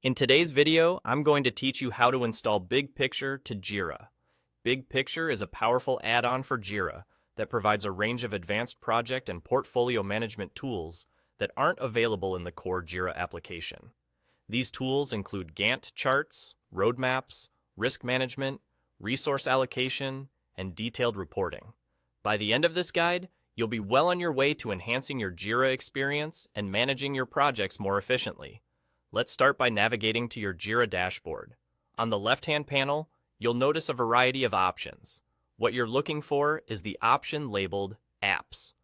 In today's video, I'm going to teach you how to install BigPicture to Jira. BigPicture is a powerful add-on for Jira that provides a range of advanced project and portfolio management tools that aren't available in the core Jira application. These tools include Gantt charts, roadmaps, risk management, resource allocation, and detailed reporting. By the end of this guide, you'll be well on your way to enhancing your Jira experience and managing your projects more efficiently. Let's start by navigating to your Jira dashboard. On the left-hand panel, you'll notice a variety of options. What you're looking for is the option labeled Apps.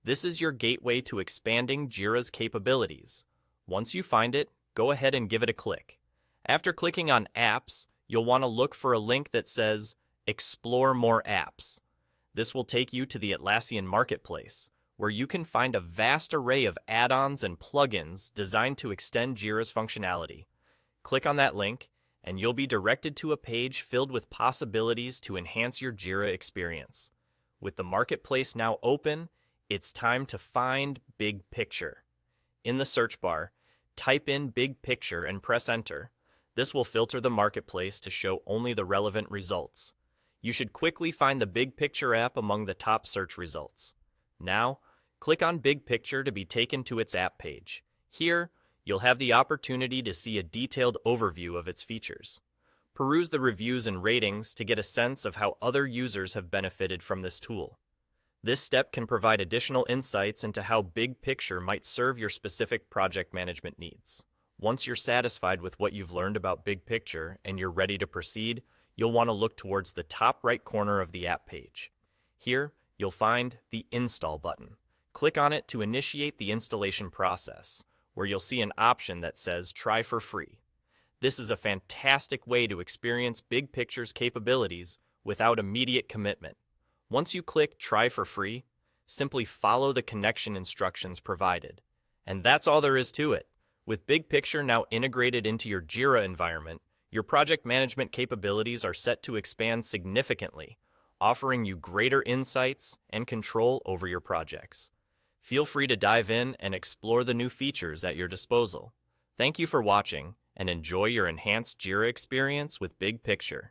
This is your gateway to expanding Jira's capabilities. Once you find it, go ahead and give it a click. After clicking on Apps, you'll want to look for a link that says Explore More Apps. This will take you to the Atlassian Marketplace, where you can find a vast array of add-ons and plugins designed to extend Jira's functionality. Click on that link, and you'll be directed to a page filled with possibilities to enhance your Jira experience. With the Marketplace now open, it's time to find BigPicture. In the search bar, type in BigPicture and press Enter. This will filter the Marketplace to show only the relevant results. You should quickly find the BigPicture app among the top search results. Now, click on BigPicture to be taken to its app page. Here, you'll have the opportunity to see a detailed overview of its features. Peruse the reviews and ratings to get a sense of how other users have benefited from this tool. This step can provide additional insights into how BigPicture might serve your specific project management needs. Once you're satisfied with what you've learned about BigPicture and you're ready to proceed, you'll want to look towards the top right corner of the app page. Here, you'll find the Install button. Click on it to initiate the installation process, where you'll see an option that says Try for Free. This is a fantastic way to experience BigPicture's capabilities without immediate commitment. Once you click Try for Free, simply follow the connection instructions provided. And that's all there is to it. With BigPicture now integrated into your Jira environment, your project management capabilities are set to expand significantly, offering you greater insights and control over your projects. Feel free to dive in and explore the new features at your disposal. Thank you for watching, and enjoy your enhanced Jira experience with BigPicture.